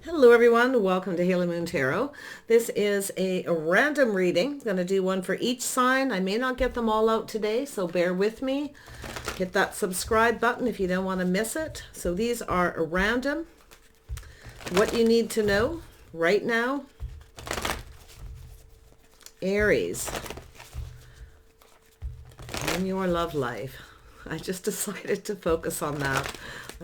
Hello everyone, welcome to Haley Moon Tarot. This is a random reading. I'm going to do one for each sign. I may not get them all out today, so bear with me. Hit that subscribe button if you don't want to miss it. So these are random. What you need to know right now. Aries. In your love life. I just decided to focus on that.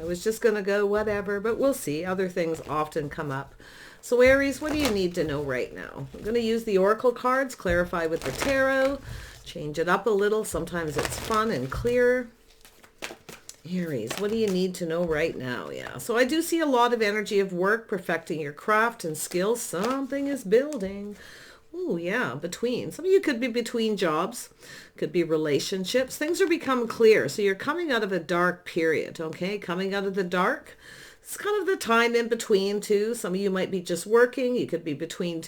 I was just going to go whatever, but we'll see. Other things often come up. So Aries, what do you need to know right now? I'm going to use the Oracle cards, clarify with the tarot, change it up a little. Sometimes it's fun and clear. Aries, what do you need to know right now? Yeah, so I do see a lot of energy of work, perfecting your craft and skills. Something is building. Oh, yeah, between. Some of you could be between jobs, could be relationships. Things are becoming clear. So you're coming out of a dark period, okay? Coming out of the dark. It's kind of the time in between, too. Some of you might be just working. You could be between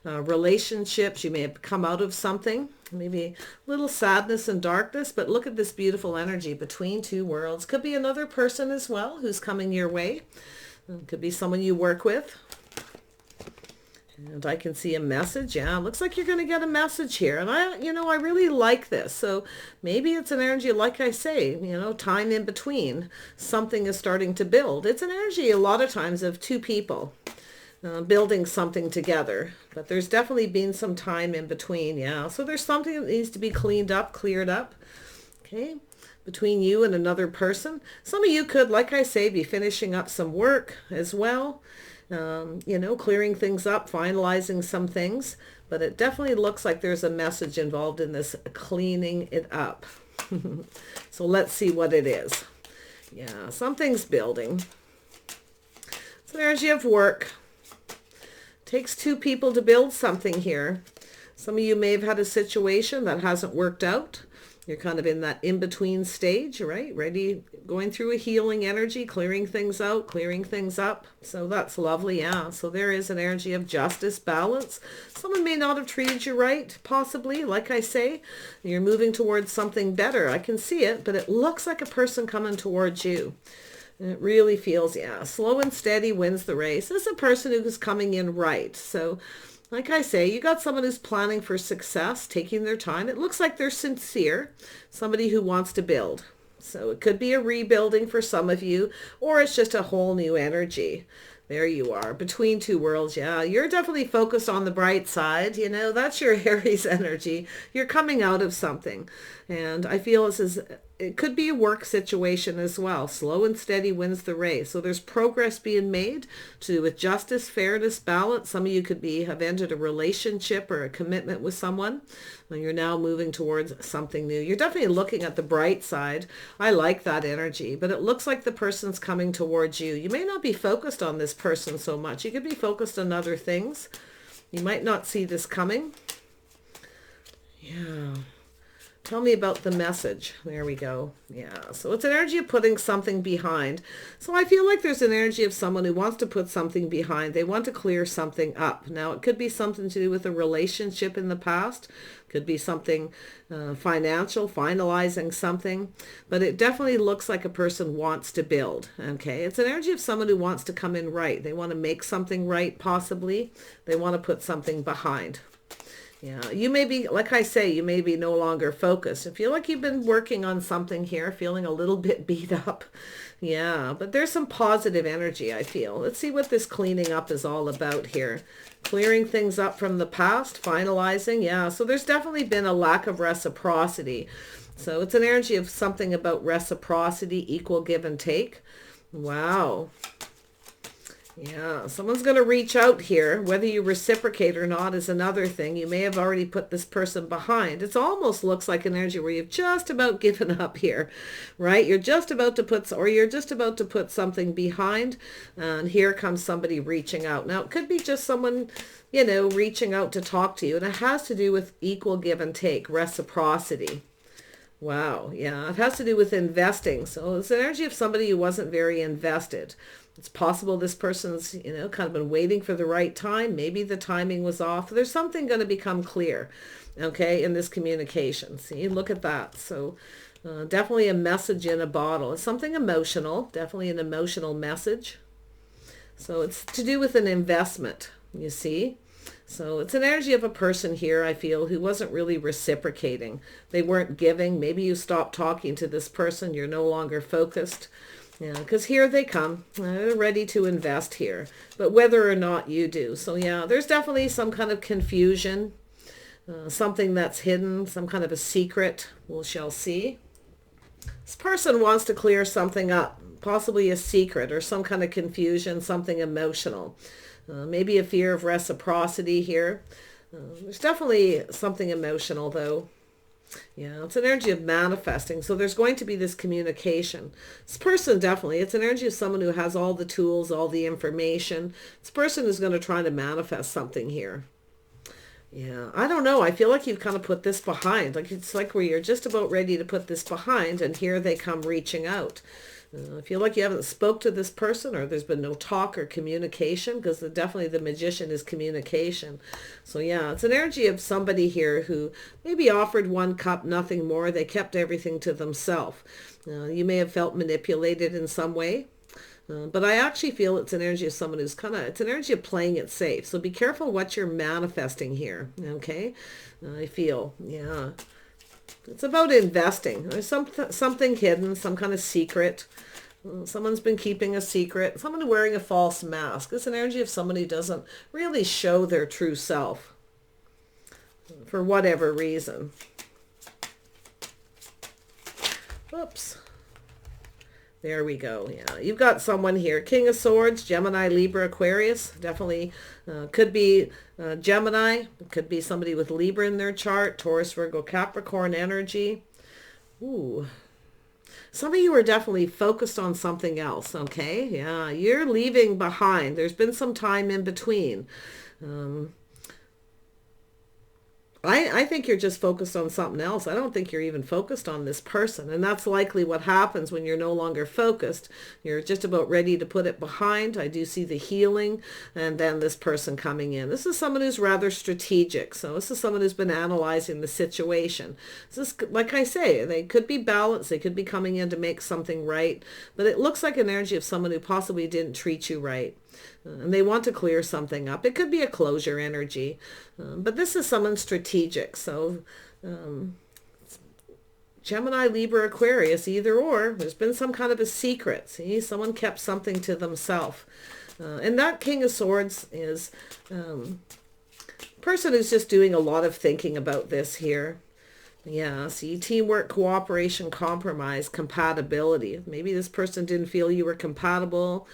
relationships. You may have come out of something. Maybe a little sadness and darkness, but look at this beautiful energy between two worlds. Could be another person as well who's coming your way. Could be someone you work with. And I can see a message. Yeah, looks like you're going to get a message here. And I really like this. So maybe it's an energy, like I say, time in between. Something is starting to build. It's an energy a lot of times of two people building something together. But there's definitely been some time in between. Yeah, so there's something that needs to be cleaned up, cleared up. Okay, between you and another person. Some of you could, like I say, be finishing up some work as well. Clearing things up, finalizing some things, but it definitely looks like there's a message involved in this cleaning it up. So let's see what it is. Yeah, something's building. It's an energy of work. Takes two people to build something here. Some of you may have had a situation that hasn't worked out. You're kind of in that in-between stage, right? Ready, going through a healing energy, clearing things out, clearing things up. So that's lovely, yeah. So there is an energy of justice, balance. Someone may not have treated you right, possibly, like I say. You're moving towards something better. I can see it, but it looks like a person coming towards you. And it really feels, yeah, slow and steady wins the race. This is a person who is coming in right. So like I say, you got someone who's planning for success, taking their time. It looks like they're sincere, somebody who wants to build. So it could be a rebuilding for some of you, or it's just a whole new energy. There you are, between two worlds. Yeah, you're definitely focused on the bright side. That's your Aries energy. You're coming out of something. And I feel it could be a work situation as well. Slow and steady wins the race. So there's progress being made to do with justice, fairness, balance. Some of you could have ended a relationship or a commitment with someone. And you're now moving towards something new. You're definitely looking at the bright side. I like that energy, but it looks like the person's coming towards you. You may not be focused on this person so much. You could be focused on other things. You might not see this coming. Yeah. Tell me about the message. There we go. Yeah. So it's an energy of putting something behind. So I feel like there's an energy of someone who wants to put something behind. They want to clear something up. Now, it could be something to do with a relationship in the past. Could be something financial, finalizing something. But it definitely looks like a person wants to build. Okay. It's an energy of someone who wants to come in right. They want to make something right, possibly. They want to put something behind. Yeah, you may be, like I say, you may be no longer focused. I feel like you've been working on something here, feeling a little bit beat up. Yeah, but there's some positive energy, I feel. Let's see what this cleaning up is all about here. Clearing things up from the past, finalizing. Yeah, so there's definitely been a lack of reciprocity. So it's an energy of something about reciprocity, equal give and take. Wow. Yeah, someone's going to reach out here. Whether you reciprocate or not is another thing. You may have already put this person behind. It almost looks like an energy where you've just about given up here, right? You're just about to put something behind, and here comes somebody reaching out. Now, it could be just someone, reaching out to talk to you, and it has to do with equal give and take, reciprocity. Wow, yeah, it has to do with investing. So it's an energy of somebody who wasn't very invested. It's possible this person's, kind of been waiting for the right time. Maybe the timing was off. There's something going to become clear, okay, in this communication. See, look at that. So definitely a message in a bottle. It's something emotional, definitely an emotional message. So it's to do with an investment, you see. So it's an energy of a person here, I feel, who wasn't really reciprocating. They weren't giving. Maybe you stopped talking to this person. You're no longer focused. Yeah, because here they come. They're ready to invest here. But whether or not you do. So yeah, there's definitely some kind of confusion. Something that's hidden. Some kind of a secret. We shall see. This person wants to clear something up. Possibly a secret or some kind of confusion. Something emotional. Maybe a fear of reciprocity here. There's definitely something emotional though. Yeah, it's an energy of manifesting. So there's going to be this communication. This person definitely, it's an energy of someone who has all the tools, all the information. This person is going to try to manifest something here. Yeah, I don't know. I feel like you've kind of put this behind. Like it's like where you're just about ready to put this behind and here they come reaching out. I feel like you haven't spoke to this person or there's been no talk or communication because definitely the magician is communication. So yeah, it's an energy of somebody here who maybe offered one cup, nothing more. They kept everything to themselves. You may have felt manipulated in some way. But I actually feel it's an energy of someone who's it's an energy of playing it safe. So be careful what you're manifesting here. Okay. I feel, yeah. It's about investing. There's something hidden, some kind of secret. Someone's been keeping a secret. Someone wearing a false mask. It's an energy of somebody who doesn't really show their true self for whatever reason. Whoops. There we go. Yeah, you've got someone here. King of Swords, Gemini, Libra, Aquarius. Definitely could be Gemini. Could be somebody with Libra in their chart. Taurus, Virgo, Capricorn energy. Ooh. Some of you are definitely focused on something else, okay? Yeah, you're leaving behind. There's been some time in between. I think you're just focused on something else. I don't think you're even focused on this person. And that's likely what happens when you're no longer focused. You're just about ready to put it behind. I do see the healing and then this person coming in. This is someone who's rather strategic. So this is someone who's been analyzing the situation. This is, like I say, they could be balanced. They could be coming in to make something right. But it looks like an energy of someone who possibly didn't treat you right. And they want to clear something up. It could be a closure energy, but this is someone strategic. So Gemini, Libra, Aquarius, either or. There's been some kind of a secret. See, someone kept something to themselves. And that King of Swords is a person who's just doing a lot of thinking about this here. Yeah, see, teamwork, cooperation, compromise, compatibility. Maybe this person didn't feel you were compatible,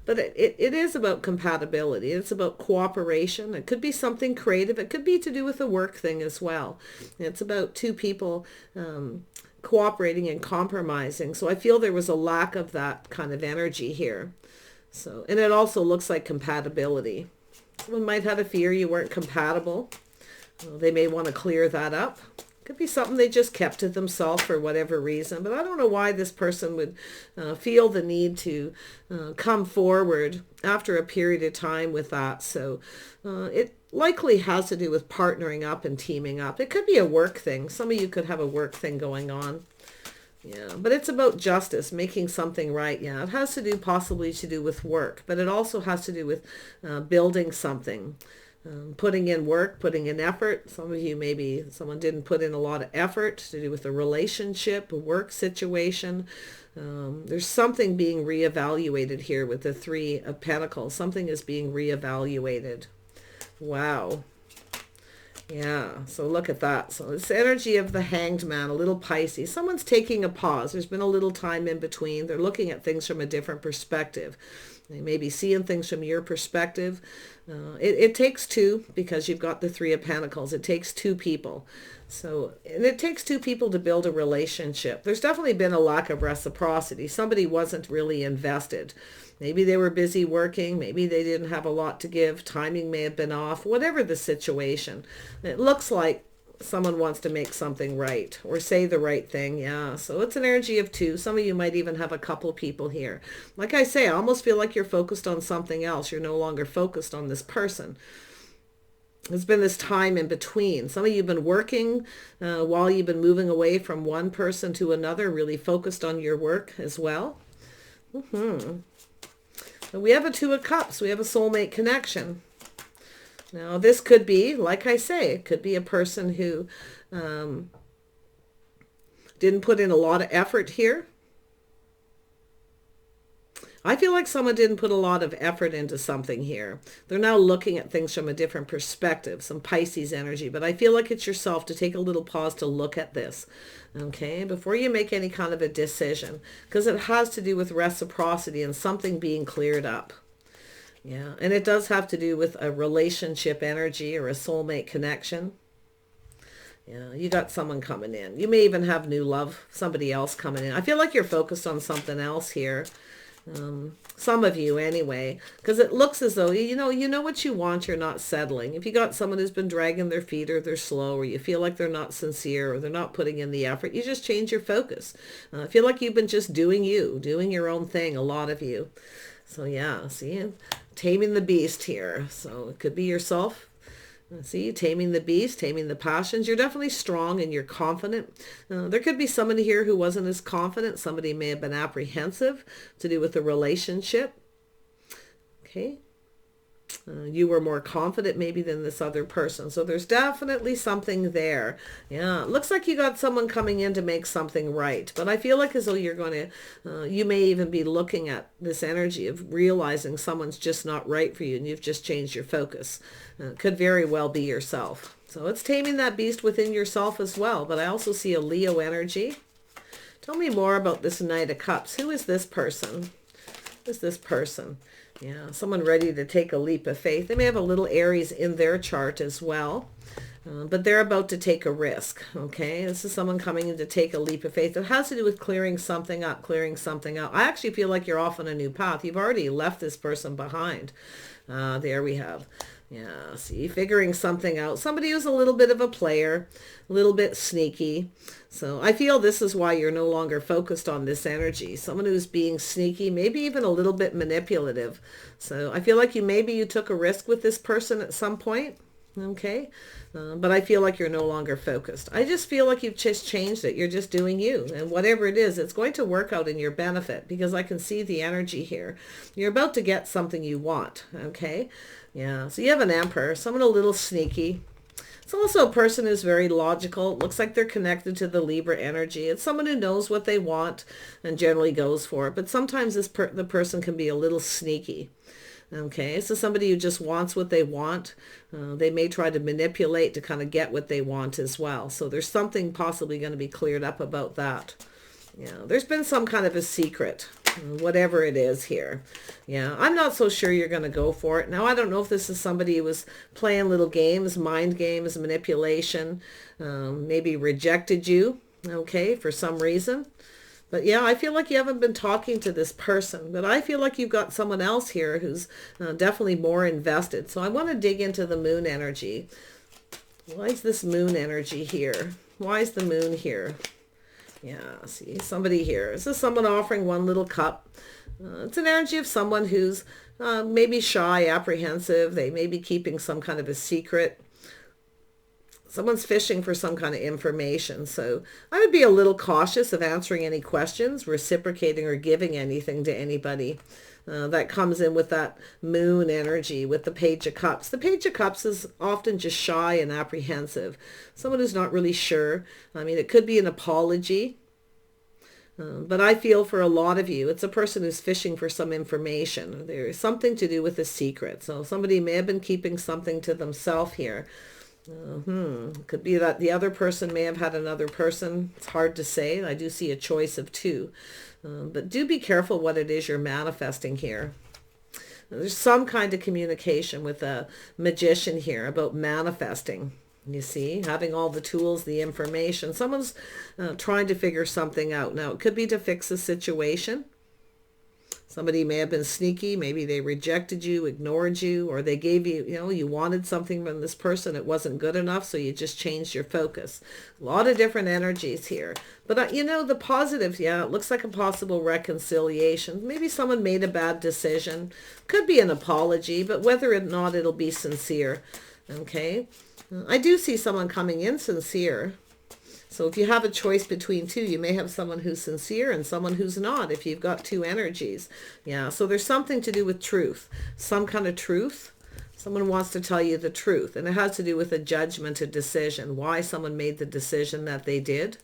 but it is about compatibility. It's about cooperation. It could be something creative. It could be to do with a work thing as well. It's about two people cooperating and compromising. So I feel there was a lack of that kind of energy here. So, and it also looks like compatibility. Someone might have a fear you weren't compatible. They may want to clear that up. Could be something they just kept to themselves for whatever reason. But I don't know why this person would feel the need to come forward after a period of time with that. So it likely has to do with partnering up and teaming up. It could be a work thing. Some of you could have a work thing going on. Yeah, but it's about justice, making something right. Yeah, it has to do possibly to do with work, but it also has to do with building something. Putting in work, putting in effort. Some of you, maybe someone didn't put in a lot of effort to do with a relationship, a work situation. There's something being reevaluated here with the Three of Pentacles. Something is being reevaluated. Wow. Yeah, so look at that. So this energy of the Hanged Man, a little Pisces. Someone's taking a pause. There's been a little time in between. They're looking at things from a different perspective. They may be seeing things from your perspective. It takes two, because you've got the Three of Pentacles. It takes two people. So, and it takes two people to build a relationship. There's definitely been a lack of reciprocity. Somebody wasn't really invested. Maybe they were busy working. Maybe they didn't have a lot to give. Timing may have been off. Whatever the situation. It looks like someone wants to make something right or say the right thing. Yeah, so it's an energy of two. Some of you might even have a couple people here. Like I say, I almost feel like you're focused on something else. You're no longer focused on this person. There's been this time in between. Some of you have been working while you've been moving away from one person to another, really focused on your work as well. We have a Two of Cups. We have a soulmate connection. Now, this could be, like I say, it could be a person who didn't put in a lot of effort here. I feel like someone didn't put a lot of effort into something here. They're now looking at things from a different perspective, some Pisces energy. But I feel like it's yourself to take a little pause to look at this, okay, before you make any kind of a decision, because it has to do with reciprocity and something being cleared up. Yeah, and it does have to do with a relationship energy or a soulmate connection. Yeah, you got someone coming in. You may even have new love, somebody else coming in. I feel like you're focused on something else here. Some of you anyway, because it looks as though, you know what you want, you're not settling. If you got someone who's been dragging their feet, or they're slow, or you feel like they're not sincere, or they're not putting in the effort, you just change your focus. I feel like you've been just doing your own thing, a lot of you. So yeah, see, taming the beast here. So it could be yourself. See, taming the beast, taming the passions. You're definitely strong and you're confident. There could be somebody here who wasn't as confident. Somebody may have been apprehensive to do with the relationship. Okay. You were more confident maybe than this other person. So there's definitely something there. Yeah, it looks like you got someone coming in to make something right. But I feel like as though you're going to, you may even be looking at this energy of realizing someone's just not right for you and you've just changed your focus. Could very well be yourself. So it's taming that beast within yourself as well. But I also see a Leo energy. Tell me more about this Knight of Cups. Who is this person? Who is this person? Yeah, someone ready to take a leap of faith. They may have a little Aries in their chart as well, but they're about to take a risk, okay? This is someone coming in to take a leap of faith. It has to do with clearing something up, clearing something out. I actually feel like you're off on a new path. You've already left this person behind. There we have. Yeah, see, figuring something out. Somebody who's a little bit of a player, a little bit sneaky. So I feel this is why you're no longer focused on this energy. Someone who's being sneaky, maybe even a little bit manipulative. So I feel like maybe you took a risk with this person at some point. Okay. But I feel like you're no longer focused. I just feel like you've just changed it. You're just doing you. And whatever it is, it's going to work out in your benefit because I can see the energy here. You're about to get something you want. Okay. Yeah. So you have an Emperor, someone a little sneaky. It's also a person who's very logical. It looks like they're connected to the Libra energy. It's someone who knows what they want and generally goes for it. But sometimes the person can be a little sneaky. Okay, so somebody who just wants what they want. They may try to manipulate to kind of get what they want as well. So there's something possibly going to be cleared up about that. Yeah, there's been some kind of a secret, whatever it is here. Yeah, I'm not so sure you're going to go for it. Now, I don't know if this is somebody who was playing little games, mind games, manipulation, maybe rejected you, okay, for some reason. But yeah, I feel like you haven't been talking to this person, but I feel like you've got someone else here who's definitely more invested. So I want to dig into the moon energy. Why is this moon energy here? Why is the moon here? Yeah, see, somebody here. This is someone offering one little cup. It's an energy of someone who's maybe shy, apprehensive. They may be keeping some kind of a secret. Someone's fishing for some kind of information. So I would be a little cautious of answering any questions, reciprocating or giving anything to anybody. That comes in with that moon energy, with the Page of Cups. The Page of Cups is often just shy and apprehensive. Someone who's not really sure. I mean, it could be an apology. But I feel for a lot of you, it's a person who's fishing for some information. There's something to do with a secret. So somebody may have been keeping something to themselves here. Could be that the other person may have had another person. It's hard to say. I do see a choice of two. But do be careful what it is you're manifesting here. There's some kind of communication with a magician here about manifesting. You see, having all the tools, the information. Someone's trying to figure something out. Now, it could be to fix a situation. Somebody may have been sneaky. Maybe they rejected you, ignored you, or they gave you, you wanted something from this person. It wasn't good enough, so you just changed your focus. A lot of different energies here. But, the positives, yeah, it looks like a possible reconciliation. Maybe someone made a bad decision. Could be an apology, but whether or not it'll be sincere. Okay? I do see someone coming in sincere. So if you have a choice between two, you may have someone who's sincere and someone who's not, if you've got two energies. Yeah, so there's something to do with truth, some kind of truth. Someone wants to tell you the truth, and it has to do with a judgment, a decision, why someone made the decision that they did.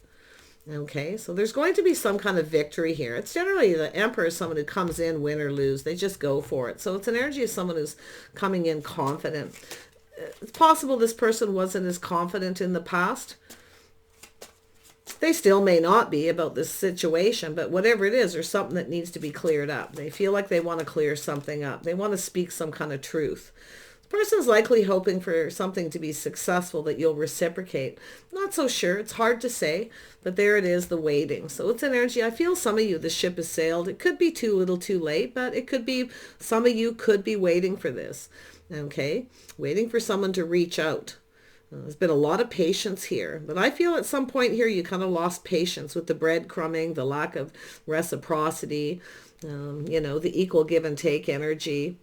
Okay, so there's going to be some kind of victory here. It's generally the Emperor is someone who comes in, win or lose. They just go for it. So it's an energy of someone who's coming in confident. It's possible this person wasn't as confident in the past. They still may not be about this situation, but whatever it is, there's something that needs to be cleared up. They feel like they want to clear something up. They want to speak some kind of truth. Person's likely hoping for something to be successful that you'll reciprocate. Not so sure. It's hard to say, but there it is, the waiting. So it's an energy. I feel some of you, the ship has sailed. It could be too little too late, but it could be, some of you could be waiting for this. Okay, waiting for someone to reach out. There's been a lot of patience here, but I feel at some point here you kind of lost patience with the breadcrumbing, the lack of reciprocity, the equal give and take energy.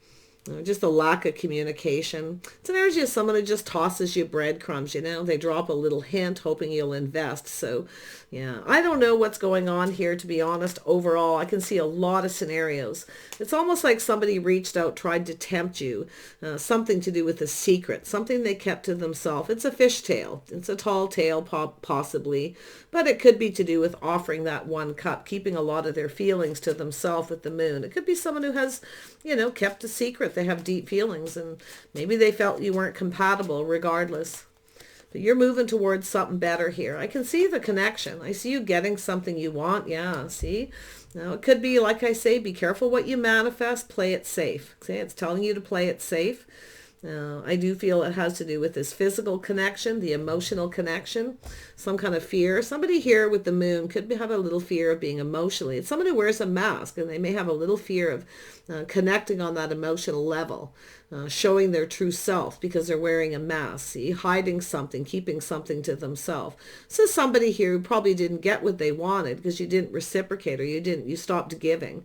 Just a lack of communication. It's an energy of someone who just tosses you breadcrumbs, They drop a little hint hoping you'll invest. So, yeah, I don't know what's going on here, to be honest. Overall, I can see a lot of scenarios. It's almost like somebody reached out, tried to tempt you. Something to do with a secret, something they kept to themselves. It's a fishtail. It's a tall tale, possibly. But it could be to do with offering that one cup, keeping a lot of their feelings to themselves with the moon. It could be someone who has, kept a secret. They have deep feelings and maybe they felt you weren't compatible regardless. But you're moving towards something better here. I can see the connection. I see you getting something you want. Yeah, see? Now, it could be, like I say, be careful what you manifest. Play it safe. See, it's telling you to play it safe. I do feel it has to do with this physical connection, the emotional connection, some kind of fear. Somebody here with the moon could have a little fear of being emotionally. It's someone who wears a mask and they may have a little fear of connecting on that emotional level, showing their true self because they're wearing a mask, see, hiding something, keeping something to themselves. So somebody here who probably didn't get what they wanted because you didn't reciprocate or you stopped giving.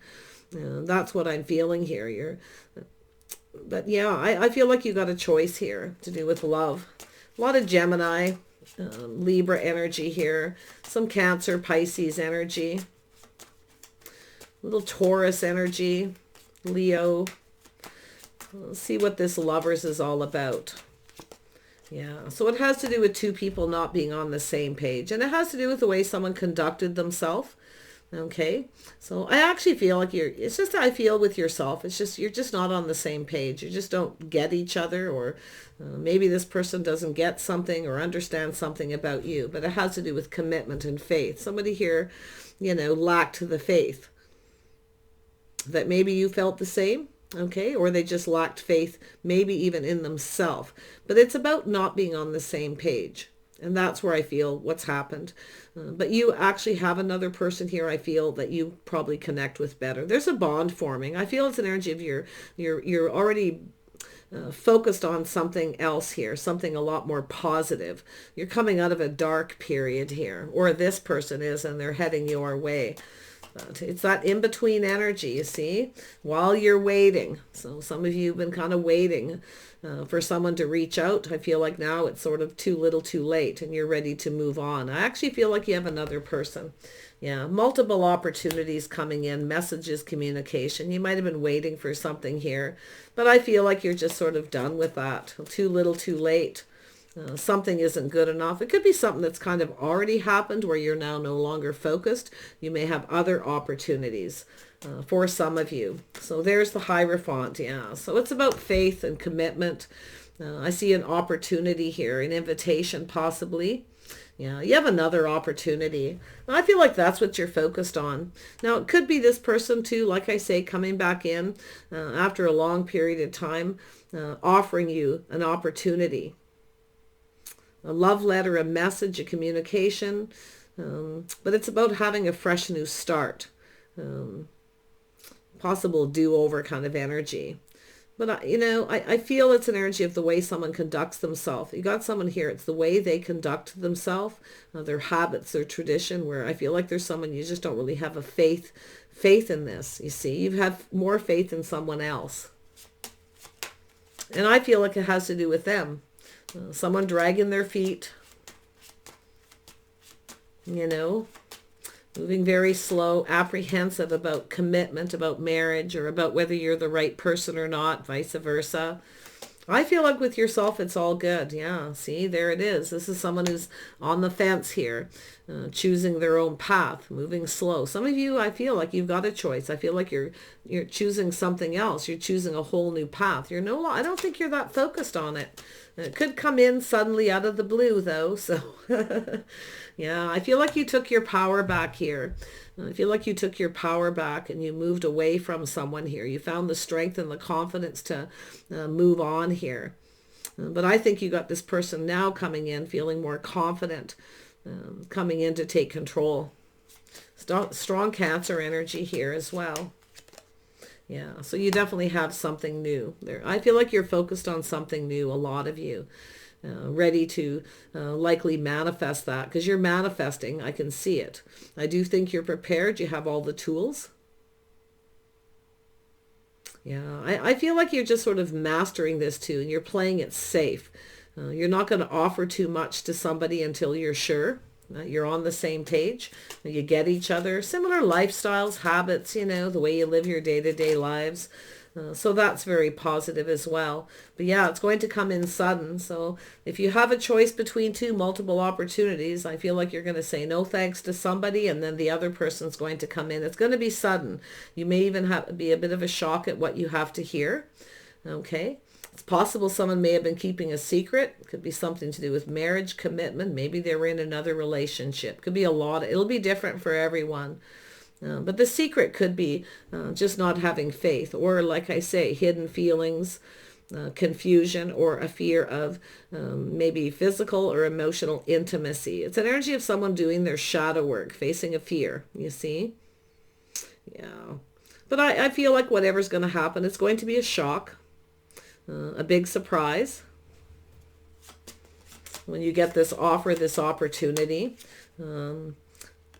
That's what I'm feeling here. But yeah, I feel like you got a choice here to do with love. A lot of Gemini, Libra energy here. Some Cancer, Pisces energy. Little Taurus energy. Leo. Let's see what this Lovers is all about. Yeah, so it has to do with two people not being on the same page. And it has to do with the way someone conducted themselves. Okay, so I actually feel like it's just how I feel with yourself. It's just, you're just not on the same page. You just don't get each other, or maybe this person doesn't get something or understand something about you, but it has to do with commitment and faith. Somebody here, lacked the faith that maybe you felt the same. Okay, or they just lacked faith, maybe even in themselves. But it's about not being on the same page. And that's where I feel what's happened. But you actually have another person here, I feel, that you probably connect with better. There's a bond forming. I feel it's an energy of you're already focused on something else here, something a lot more positive. You're coming out of a dark period here, or this person is, and they're heading your way. It's that in-between energy, you see, while you're waiting. So some of you have been kind of waiting for someone to reach out. I feel like now it's sort of too little too late and you're ready to move on. I actually feel like you have another person. Yeah, multiple opportunities coming in, messages, communication. You might have been waiting for something here, but I feel like you're just sort of done with that. Too little too late. Something isn't good enough. It could be something that's kind of already happened where you're now no longer focused. You may have other opportunities for some of you. So there's the Hierophant. Yeah. So it's about faith and commitment. I see an opportunity here, an invitation possibly. Yeah, you have another opportunity. And I feel like that's what you're focused on. Now, it could be this person too, like I say, coming back in after a long period of time, offering you an opportunity. A love letter, a message, a communication, but it's about having a fresh new start, possible do-over kind of energy. But, I feel it's an energy of the way someone conducts themselves. You got someone here, it's the way they conduct themselves, their habits, their tradition, where I feel like there's someone you just don't really have a faith in this, you see. You have more faith in someone else. And I feel like it has to do with them. Someone dragging their feet. you know, moving very slow, apprehensive about commitment, about marriage, or about whether you're the right person or not, vice versa. I feel like with yourself, it's all good. Yeah, see, there it is. This is someone who's on the fence here, choosing their own path, moving slow. Some of you, I feel like you've got a choice. I feel like you're choosing something else. You're choosing a whole new path. I don't think you're that focused on it. It could come in suddenly out of the blue, though. So, yeah, I feel like you took your power back here. I feel like you took your power back and you moved away from someone here. You found the strength and the confidence to move on here. But I think you got this person now coming in, feeling more confident, coming in to take control. Strong Cancer energy here as well. Yeah, so you definitely have something new there. I feel like you're focused on something new, a lot of you. Ready to likely manifest that, because you're manifesting. I can see it. I do think you're prepared. You have all the tools. Yeah, I feel like you're just sort of mastering this too, and you're playing it safe. You're not going to offer too much to somebody until you're sure you're on the same page. You get each other, similar lifestyles, habits, the way you live your day-to-day lives. So that's very positive as well. But yeah, it's going to come in sudden. So if you have a choice between multiple opportunities, I feel like you're going to say no thanks to somebody, and then the other person's going to come in. It's going to be sudden. You may even be a bit of a shock at what you have to hear. Okay. It's possible someone may have been keeping a secret. It could be something to do with marriage, commitment. Maybe they were in another relationship. Could be a lot. It'll be different for everyone. But the secret could be just not having faith, or like I say, hidden feelings, confusion, or a fear of maybe physical or emotional intimacy. It's an energy of someone doing their shadow work, facing a fear, you see? Yeah. But I feel like whatever's going to happen, it's going to be a shock, a big surprise when you get this offer, this opportunity.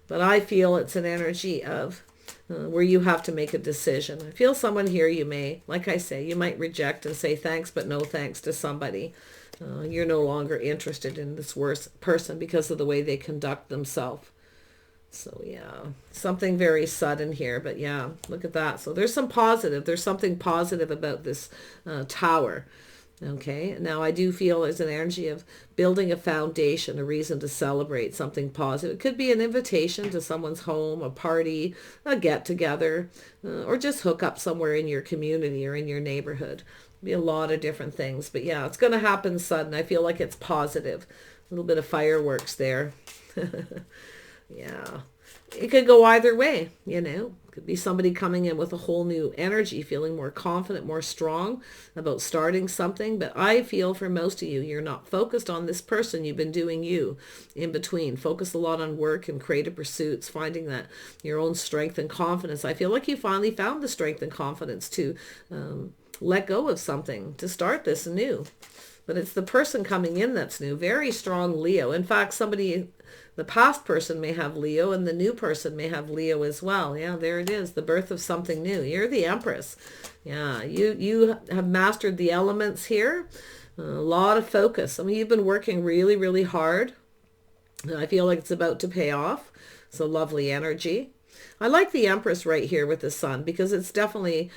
But I feel it's an energy of where you have to make a decision. I feel someone here you may, like I say, you might reject and say thanks but no thanks to somebody. You're no longer interested in this worst person because of the way they conduct themselves. So yeah, something very sudden here. But yeah, look at that. So there's some positive. There's something positive about this tower. Okay, now I do feel there's an energy of building a foundation, a reason to celebrate something positive. It could be an invitation to someone's home, a party, a get-together, or just hook up somewhere in your community or in your neighborhood. Be a lot of different things. But yeah, it's going to happen sudden. I feel like it's positive. A little bit of fireworks there. Yeah. It could go either way, Could be somebody coming in with a whole new energy, feeling more confident, more strong about starting something. But I feel for most of you, you're not focused on this person. You've been doing you in between. Focus a lot on work and creative pursuits, finding that your own strength and confidence. I feel like you finally found the strength and confidence to let go of something, to start this anew. But it's the person coming in that's new. Very strong Leo. In fact, the past person may have Leo, and the new person may have Leo as well. Yeah, there it is. The birth of something new. You're the Empress. Yeah, you have mastered the elements here. A lot of focus. I mean, you've been working really, really hard. I feel like it's about to pay off. So lovely energy. I like the Empress right here with the Sun, because it's definitely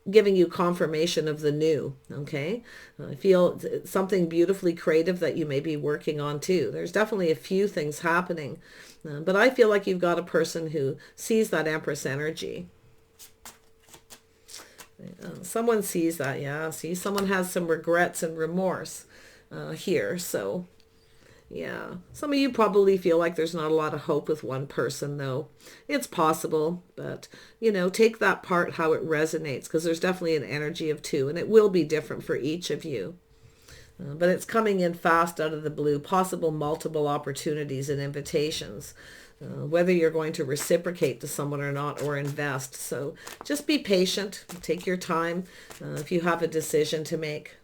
giving you confirmation of the new. Okay, I feel it's something beautifully creative that you may be working on too. There's definitely a few things happening, but I feel like you've got a person who sees that Empress energy. Someone sees that. Yeah, see, someone has some regrets and remorse here. So yeah, some of you probably feel like there's not a lot of hope with one person, though. It's possible, but, take that part how it resonates, because there's definitely an energy of two, and it will be different for each of you. But it's coming in fast out of the blue, possible multiple opportunities and invitations, whether you're going to reciprocate to someone or not, or invest. So just be patient, take your time if you have a decision to make.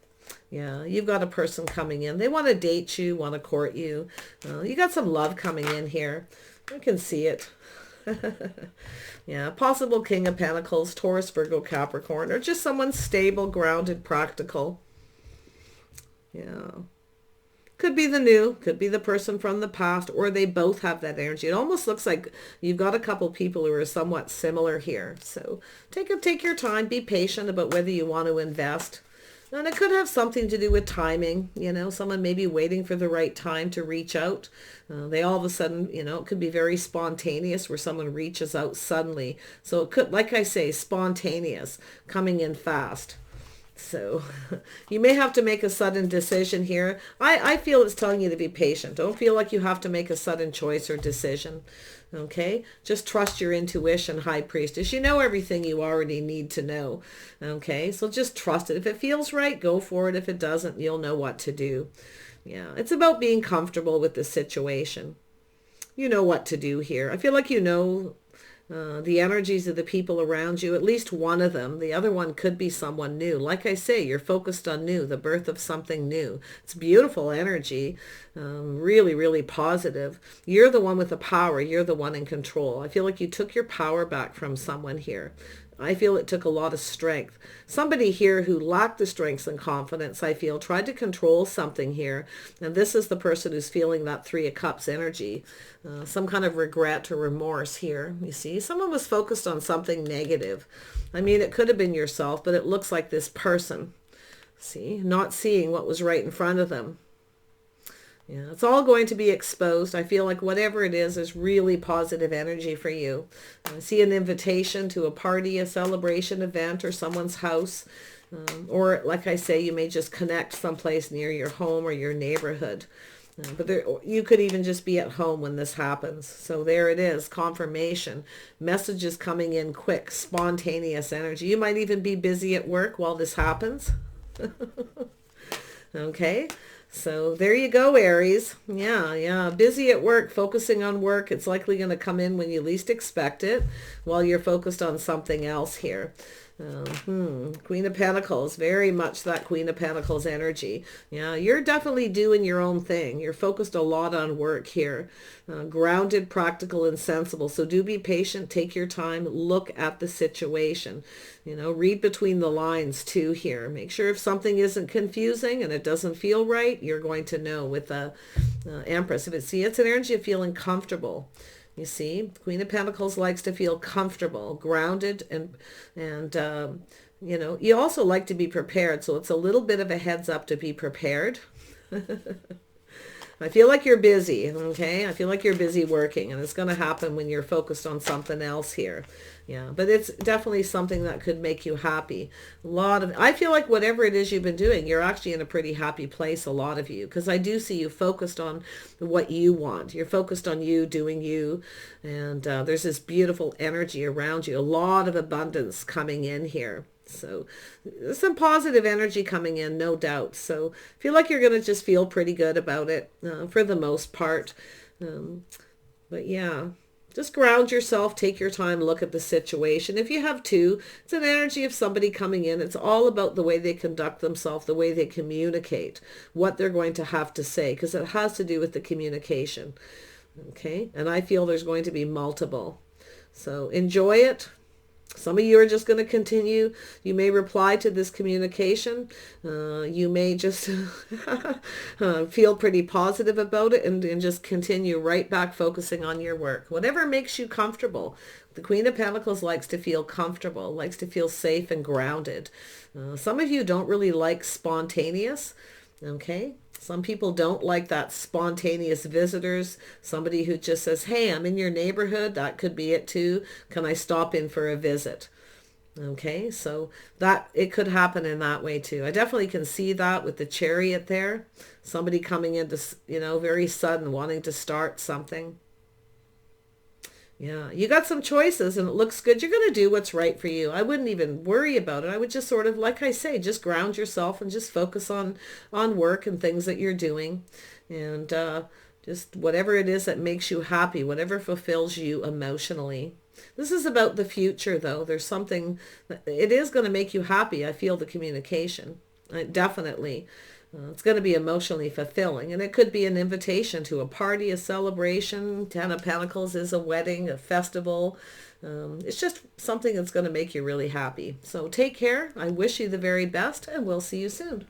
Yeah, you've got a person coming in. They want to date you, want to court you. You got some love coming in here. I can see it. Yeah, possible King of Pentacles, Taurus, Virgo, Capricorn, or just someone stable, grounded, practical. Yeah. Could be the new, could be the person from the past, or they both have that energy. It almost looks like you've got a couple people who are somewhat similar here. So take your time, be patient about whether you want to invest. And it could have something to do with timing. Someone may be waiting for the right time to reach out. They all of a sudden, it could be very spontaneous where someone reaches out suddenly. So it could, like I say, spontaneous, coming in fast. So you may have to make a sudden decision here. I feel it's telling you to be patient. Don't feel like you have to make a sudden choice or decision. Okay, just trust your intuition, High Priestess. You know everything you already need to know. Okay, so just trust it. If it feels right, go for it. If it doesn't, you'll know what to do. Yeah, it's about being comfortable with the situation. You know what to do here. I feel like you know the energies of the people around you, at least one of them. The other one could be someone new. Like I say, you're focused on new, the birth of something new. It's beautiful energy, really, really positive. You're the one with the power. You're the one in control. I feel like you took your power back from someone here. I feel it took a lot of strength. Somebody here who lacked the strength and confidence, I feel, tried to control something here. And this is the person who's feeling that Three of Cups energy. Some kind of regret or remorse here. You see, someone was focused on something negative. I mean, it could have been yourself, but it looks like this person, see, not seeing what was right in front of them. Yeah, it's all going to be exposed. I feel like whatever it is really positive energy for you. I see an invitation to a party, a celebration event, or someone's house. Or like I say, you may just connect someplace near your home or your neighborhood. But you could even just be at home when this happens. So there it is, confirmation. Messages coming in quick, spontaneous energy. You might even be busy at work while this happens. Okay. So there you go, Aries. Yeah. Busy at work, focusing on work. It's likely going to come in when you least expect it while you're focused on something else here. Queen of Pentacles, very much that Queen of Pentacles energy. Yeah, you're definitely doing your own thing. You're focused a lot on work here. Grounded, practical, and sensible. So do be patient. Take your time. Look at the situation. Read between the lines too here. Make sure if something isn't confusing and it doesn't feel right, you're going to know with the Empress. It's an energy of feeling comfortable. You see, Queen of Pentacles likes to feel comfortable, grounded, and you also like to be prepared. So it's a little bit of a heads up to be prepared. I feel like you're busy, okay? I feel like you're busy working, and it's going to happen when you're focused on something else here. Yeah, but it's definitely something that could make you happy. I feel like whatever it is you've been doing, you're actually in a pretty happy place, a lot of you, because I do see you focused on what you want. You're focused on you, doing you, and there's this beautiful energy around you, a lot of abundance coming in here. So some positive energy coming in, no doubt. So I feel like you're going to just feel pretty good about it for the most part. But yeah, just ground yourself, take your time, look at the situation. If you have two, it's an energy of somebody coming in. It's all about the way they conduct themselves, the way they communicate, what they're going to have to say, because it has to do with the communication. Okay, and I feel there's going to be multiple. So enjoy it. Some of you are just going to continue. You may reply to this communication. You may just feel pretty positive about it and just continue right back focusing on your work. Whatever makes you comfortable. The Queen of Pentacles likes to feel comfortable, likes to feel safe and grounded. Some of you don't really like spontaneous. Okay. Some people don't like that spontaneous visitors. Somebody who just says, hey, I'm in your neighborhood. That could be it too. Can I stop in for a visit? Okay, so it could happen in that way too. I definitely can see that with the Chariot there. Somebody coming into, very sudden, wanting to start something. Yeah, you got some choices and it looks good. You're going to do what's right for you. I wouldn't even worry about it. I would just sort of, like I say, just ground yourself and just focus on work and things that you're doing. And just whatever it is that makes you happy, whatever fulfills you emotionally. This is about the future, though. There's something, it is going to make you happy. I feel the communication. Definitely. It's going to be emotionally fulfilling, and it could be an invitation to a party, a celebration. Ten of Pentacles is a wedding, a festival. It's just something that's going to make you really happy. So take care. I wish you the very best, and we'll see you soon.